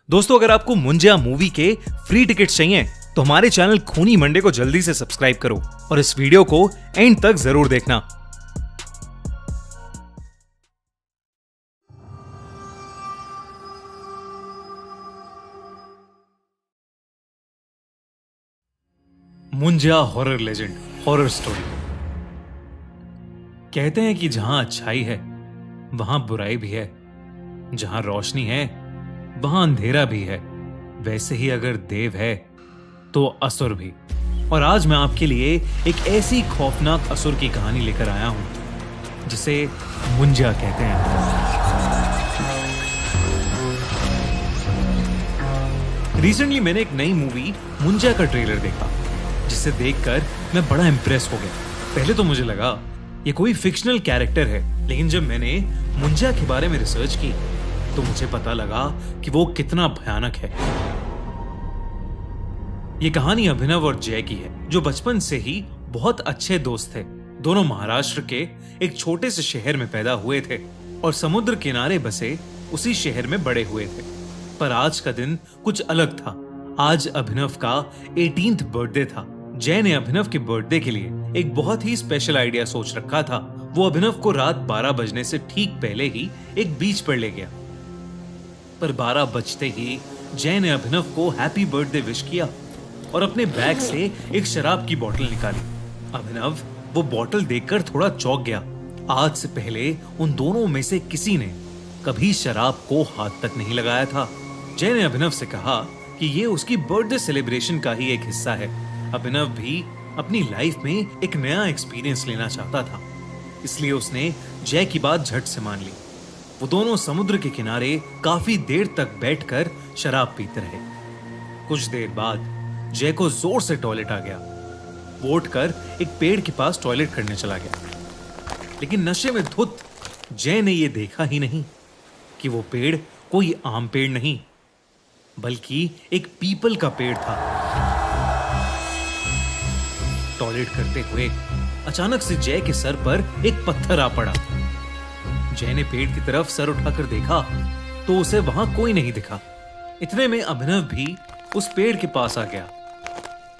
दोस्तों, अगर आपको मुंजिया मूवी के फ्री टिकट्स चाहिए तो हमारे चैनल खूनी मंडे को जल्दी से सब्सक्राइब करो और इस वीडियो को एंड तक जरूर देखना। Munjya horror legend, horror story. कहते हैं कि जहां अच्छाई है वहां बुराई भी है, जहां रोशनी है वहां अंधेरा भी है। वैसे ही अगर देव है तो असुर भी। और आज मैं आपके लिए एक ऐसी खौफनाक असुर की कहानी लेकर आया हूं जिसे मुंजिया कहते हैं। रिसेंटली मैंने एक नई मूवी मुंजिया का ट्रेलर देखा, जिसे देखकर मैं बड़ा इंप्रेस हो गया। पहले तो मुझे लगा ये कोई फिक्शनल कैरेक्टर है, लेकिन जब मैंने मुंजिया के बारे में रिसर्च की तो मुझे पता लगा कि वो कितना भयानक है। ये कहानी अभिनव और जय की है, जो बचपन से ही बहुत अच्छे दोस्त थे। दोनों महाराष्ट्र के एक छोटे से शहर में पैदा हुए थे और समुद्र किनारे बसे उसी शहर में बड़े हुए थे। पर आज का दिन कुछ अलग था। आज अभिनव का 18th बर्थडे था। जय ने अभिनव के बर्थडे के लिए एक बहुत ही स्पेशल आइडिया सोच रखा था। वो अभिनव को रात 12 बजने से ठीक पहले ही एक बीच पर ले गया। पर 12 बजते ही जय ने अभिनव को हैप्पी बर्थडे विश किया और अपने बैग से एक शराब की बोतल निकाली। अभिनव वो बोतल देखकर थोड़ा चौंक गया। आज से पहले उन दोनों में से किसी ने कभी शराब को हाथ तक नहीं लगाया था। जय ने अभिनव से कहा कि ये उसकी बर्थडे सेलिब्रेशन का ही एक हिस्सा है। अभिनव भी अपनी लाइफ में एक नया एक्सपीरियंस लेना चाहता था, इसलिए उसने जय की बात झट से मान ली। वो दोनों समुद्र के किनारे काफी देर तक बैठकर शराब पीते रहे। कुछ देर बाद जय को जोर से टॉयलेट आ गया। वो उठकर एक पेड़ के पास टॉयलेट करने चला गया, लेकिन नशे में धुत जय ने यह देखा ही नहीं कि वो पेड़ कोई आम पेड़ नहीं, बल्कि एक पीपल का पेड़ था। टॉयलेट करते हुए अचानक से जय के सर पर एक पत्थर आ पड़ा। जय ने पेड़ की तरफ सर उठाकर देखा तो उसे वहां कोई नहीं दिखा। इतने में अभिनव भी उस पेड़ के पास आ गया।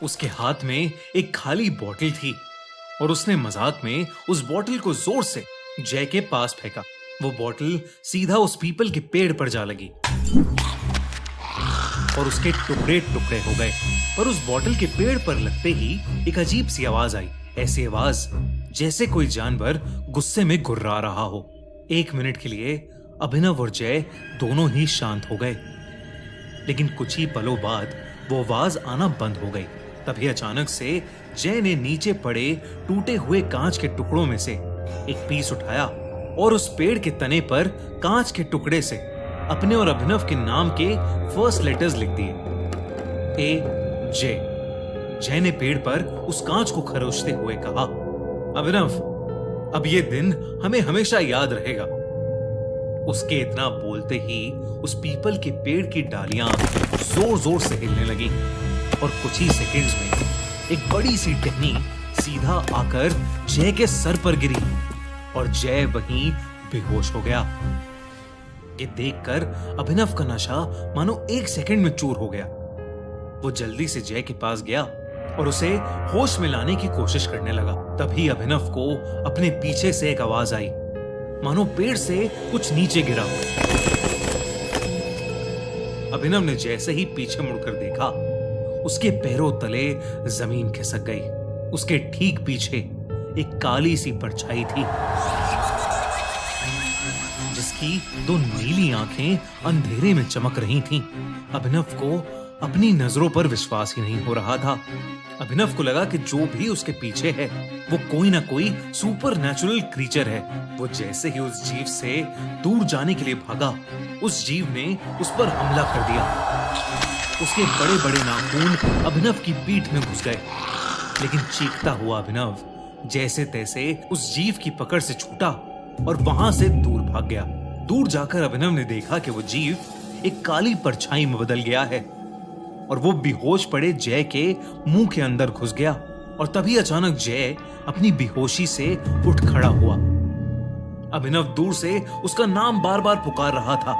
उसके हाथ में एक खाली बोतल थी और उसने मजाक में उस बोतल को जोर से जय के पास फेंका। वो बोतल सीधा उस पीपल के पेड़ पर जा लगी और उसके टुकड़े टुकड़े हो गए। पर उस बोतल के पेड़ पर लगते ही एक अजीब सी आवाज आई। ऐसी आवाज जैसे कोई जानवर गुस्से में गुर्रा रहा हो। 1 मिनट के लिए अभिनव और जय दोनों ही शांत हो गए, लेकिन कुछ ही पलों बाद वो आवाज आना बंद हो गई। तभी अचानक से जय ने नीचे पड़े टूटे हुए कांच के टुकड़ों में से एक पीस उठाया और उस पेड़ के तने पर कांच के टुकड़े से अपने और अभिनव के नाम के फर्स्ट लेटर्स लिख दिए, AJ। जय ने पेड़ पर उस कांच को खरोचते हुए कहा, अभिनव, अब ये दिन हमें हमेशा याद रहेगा। उसके इतना बोलते ही उस पीपल के पेड़ की डालियां जोर जोर से हिलने लगी और कुछ ही सेकंड्स में एक बड़ी सी टहनी सीधा आकर जय के सर पर गिरी और जय वहीं बेहोश हो गया। ये देखकर अभिनव का नशा मानो 1 सेकंड में चूर हो गया। वो जल्दी से जय के पास गया और उसे होश में लाने की कोशिश करने लगा। तभी अभिनव को अपने पीछे से एक आवाज आई, मानो पेड़ से कुछ नीचे गिरा। अभिनव ने जैसे ही पीछे मुड़कर देखा, उसके पैरों तले जमीन खिसक गई। उसके ठीक पीछे एक काली सी परछाई थी, जिसकी 2 नीली आंखें अंधेरे में चमक रही थीं। अभिनव को अपनी नजरों पर विश्वास ही नहीं हो रहा था। अभिनव को लगा कि जो भी उसके पीछे है वो कोई ना कोई सुपर नेचुरल क्रीचर है। वो जैसे ही उस जीव से दूर जाने के लिए भागा, उस जीव ने उस पर हमला कर दिया। उसके बड़े बड़े नाखून अभिनव की पीठ में घुस गए, लेकिन चीखता हुआ अभिनव जैसे तैसे उस जीव की पकड़ से छूटा और वहां से दूर भाग गया। दूर जाकर अभिनव ने देखा कि वो जीव एक काली परछाई में बदल गया है और वो बेहोश पड़े जय के मुंह के अंदर घुस गया। और तभी अचानक जय अपनी बेहोशी से उठ खड़ा हुआ। अभिनव दूर से उसका नाम बार बार पुकार रहा था,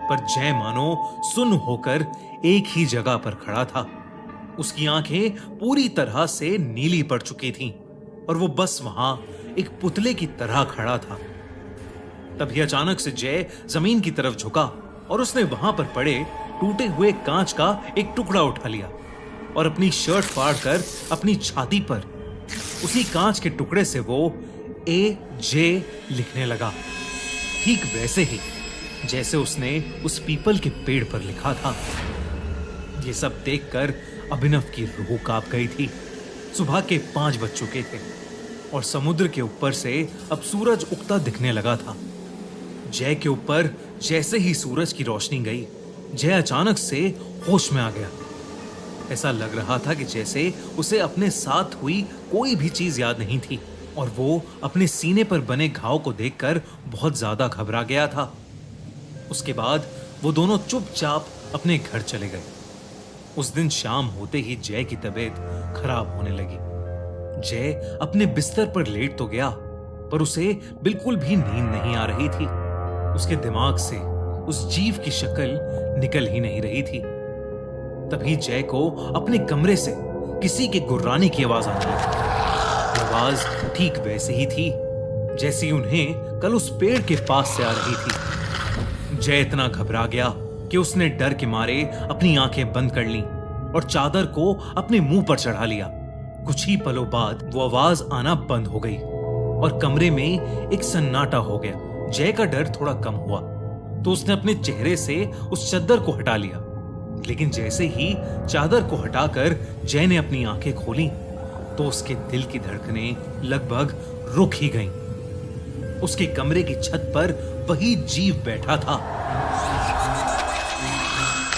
पर जय मानो सुन्न होकर एक ही जगह पर खड़ा था। उसकी आंखें पूरी तरह से नीली पड़ चुकी थीं और वो बस वहां एक पुतले की तरह खड़ा था। तभी अचानक से जय जमीन की तरफ झुका और उसने वहां पर पड़े टूटे हुए कांच का एक टुकड़ा उठा लिया और अपनी शर्ट फाड़कर अपनी छाती पर उसी कांच के टुकड़े से वो AJ लिखने लगा, ठीक वैसे ही जैसे उसने उस पीपल के पेड़ पर लिखा था। ये सब देखकर अभिनव की रूह कांप गई थी। सुबह के 5 बज चुके थे और समुद्र के ऊपर से अब सूरज उगता दिखने लगा था। जय के ऊपर जैसे ही सूरज की रोशनी गई, जय अचानक से होश में आ गया। ऐसा लग रहा था कि जैसे उसे अपने साथ हुई कोई भी चीज याद नहीं थी और वो अपने सीने पर बने घाव को देखकर बहुत ज्यादा घबरा गया था। उसके बाद वो दोनों चुपचाप अपने घर चले गए। उस दिन शाम होते ही जय की तबीयत खराब होने लगी। जय अपने बिस्तर पर लेट तो गया, पर उसे बिल्कुल भी नींद नहीं आ रही थी। उसके दिमाग से उस जीव की शक्ल निकल ही नहीं रही थी। तभी जय को अपने कमरे से किसी के गुर्राने की आवाज आती है। आवाज ठीक वैसे ही थी जैसी उन्हें कल उस पेड़ के पास से आ रही थी। जय इतना घबरा गया कि उसने डर के मारे अपनी आंखें बंद कर लीं और चादर को अपने मुंह पर चढ़ा लिया। कुछ ही पलों बाद वो आवाज आना बंद हो गई और कमरे में एक सन्नाटा हो गया। जय का डर थोड़ा कम हुआ तो उसने अपने चेहरे से उस चादर को हटा लिया, लेकिन जैसे ही चादर को हटाकर जय ने अपनी आंखें खोली तो उसके दिल की धड़कनें लगभग रुक ही गईं। उसके कमरे की छत पर वही जीव बैठा था,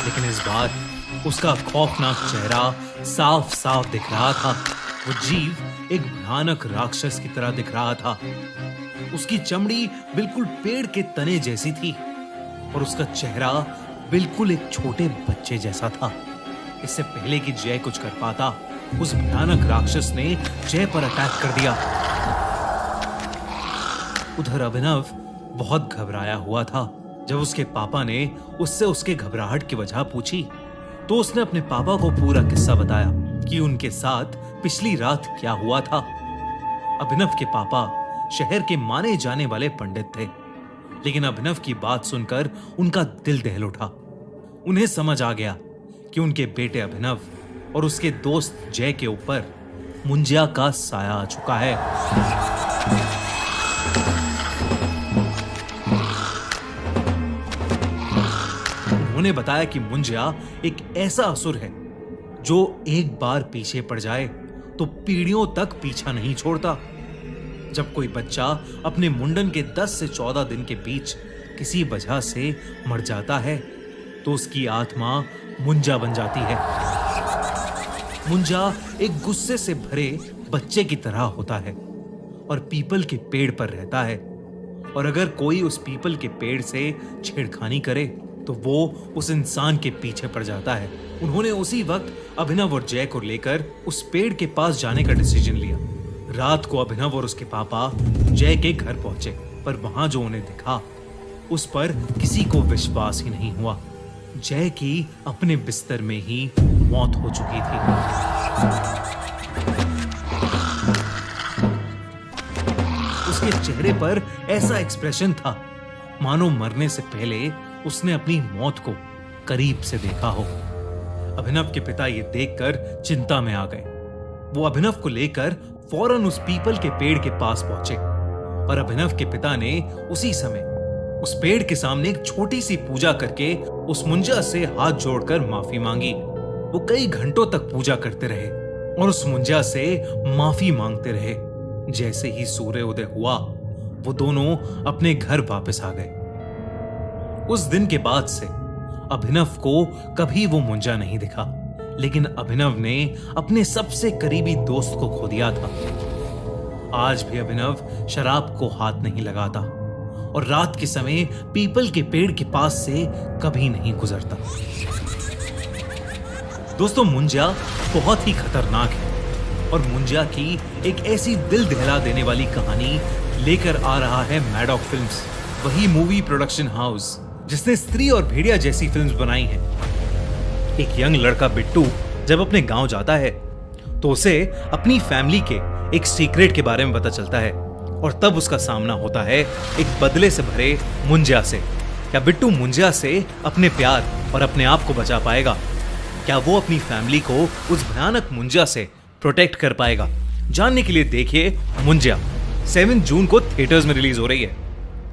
लेकिन इस बार उसका खौफनाक चेहरा साफ साफ दिख रहा था। वो जीव एक भयानक राक्षस की तरह दिख रहा था। उसकी चमड़ी बिल्कुल पेड़ के तने जैसी थी और उसका चेहरा बिल्कुल एक छोटे बच्चे जैसा था। इससे पहले कि जय कुछ कर पाता, उस भयानक राक्षस ने जय पर अटैक कर दिया। उधर अभिनव बहुत घबराया हुआ था। जब उसके पापा ने उससे उसके घबराहट की वजह पूछी तो उसने अपने पापा को पूरा किस्सा बताया कि उनके साथ पिछली रात क्या हुआ था। अभिनव के पापा शहर के माने जाने वाले पंडित थे, लेकिन अभिनव की बात सुनकर उनका दिल दहल उठा। उन्हें समझ आ गया कि उनके बेटे अभिनव और उसके दोस्त जय के ऊपर मुंजिया का साया आ चुका है। उन्होंने बताया कि मुंजिया एक ऐसा असुर है जो एक बार पीछे पड़ जाए तो पीढ़ियों तक पीछा नहीं छोड़ता। जब कोई बच्चा अपने मुंडन के 10 से 14 दिन के बीच किसी वजह से मर जाता है तो उसकी आत्मा मुंजा बन जाती है। मुंजा एक गुस्से से भरे बच्चे की तरह होता है और पीपल के पेड़ पर रहता है, और अगर कोई उस पीपल के पेड़ से छेड़खानी करे तो वो उस इंसान के पीछे पड़ जाता है। उन्होंने उसी वक्त अभिनव और जय को लेकर उस पेड़ के पास जाने का डिसीजन लिया। रात को अभिनव और उसके पापा जय के घर पहुंचे, पर वहां जो उन्हें दिखा उस पर किसी को विश्वास ही नहीं हुआ। जय की अपने बिस्तर में ही मौत हो चुकी थी। उसके चेहरे पर ऐसा एक्सप्रेशन था मानो मरने से पहले उसने अपनी मौत को करीब से देखा हो। अभिनव के पिता ये देखकर चिंता में आ गए। वो अभिनव को लेकर फौरन उस पीपल के पेड़ के पास पहुंचे और अभिनव के पिता ने उसी समय उस पेड़ के सामने एक छोटी सी पूजा करके उस मुंजा से हाथ जोड़कर माफी मांगी। वो कई घंटों तक पूजा करते रहे और उस मुंजा से माफी मांगते रहे। जैसे ही सूर्य उदय हुआ वो दोनों अपने घर वापस आ गए। उस दिन के बाद से अभिनव को कभी वो मुंजा नहीं दिखा, लेकिन अभिनव ने अपने सबसे करीबी दोस्त को खो दिया था। आज भी अभिनव शराब को हाथ नहीं लगाता और रात के समय पीपल के पेड़ के पास से कभी नहीं गुजरता। दोस्तों, मुंजा बहुत ही खतरनाक है और मुंजा की एक ऐसी दिल दहला देने वाली कहानी लेकर आ रहा है मैडॉक फिल्म्स, वही मूवी प्रोडक्शन हाउस जिसने स्त्री और भेड़िया जैसी फिल्म्स बनाई हैं। एक यंग लड़का बिट्टू जब अपने गांव जाता है तो उसे अपनी फैमिली के एक सीक्रेट के बारे में पता चलता है और तब उसका सामना होता है एक बदले से भरे मुंजिया से। क्या बिट्टू मुंजिया से अपने प्यार और अपने आप को बचा पाएगा? क्या वो अपनी फैमिली को उस भयानक मुंजिया से प्रोटेक्ट कर पाएगा? जानने के लिए देखिए मुंजिया। 7 जून को थिएटर्स में रिलीज हो रही है,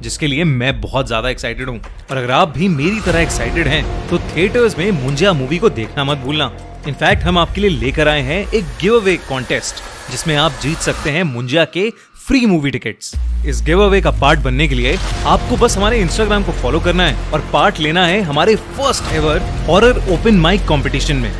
जिसके लिए मैं बहुत ज्यादा एक्साइटेड हूं। और अगर आप भी मेरी तरह एक्साइटेड हैं तो थिएटर्स में मुंजिया मूवी को देखना मत भूलना। इनफैक्ट हम आपके लिए लेकर आए हैं एक गिव अवे कॉन्टेस्ट, जिसमें आप जीत सकते हैं मुंजिया के फ्री मूवी टिकट्स। इस गिव अवे का पार्ट बनने के लिए आपको बस हमारे इंस्टाग्राम को फॉलो करना है और पार्ट लेना है हमारे first ever horror open mic competition में।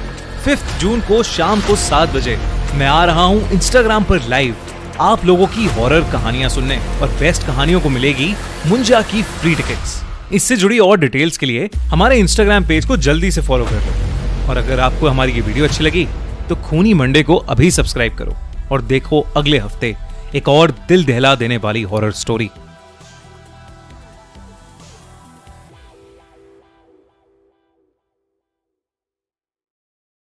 5 जून को शाम को 7 बजे मैं आ रहा हूँ इंस्टाग्राम पर लाइव आप लोगों की हॉरर कहानियां सुनने, और बेस्ट कहानियों को मिलेगी मुंजिया की फ्री टिकट्स। इससे जुड़ी और डिटेल्स के लिए हमारे इंस्टाग्राम पेज को जल्दी से फॉलो कर लो। और अगर आपको हमारी ये वीडियो अच्छी लगी तो खूनी मंडे को अभी सब्सक्राइब करो और देखो अगले हफ्ते एक और दिल दहला देने वाली हॉरर स्टोरी।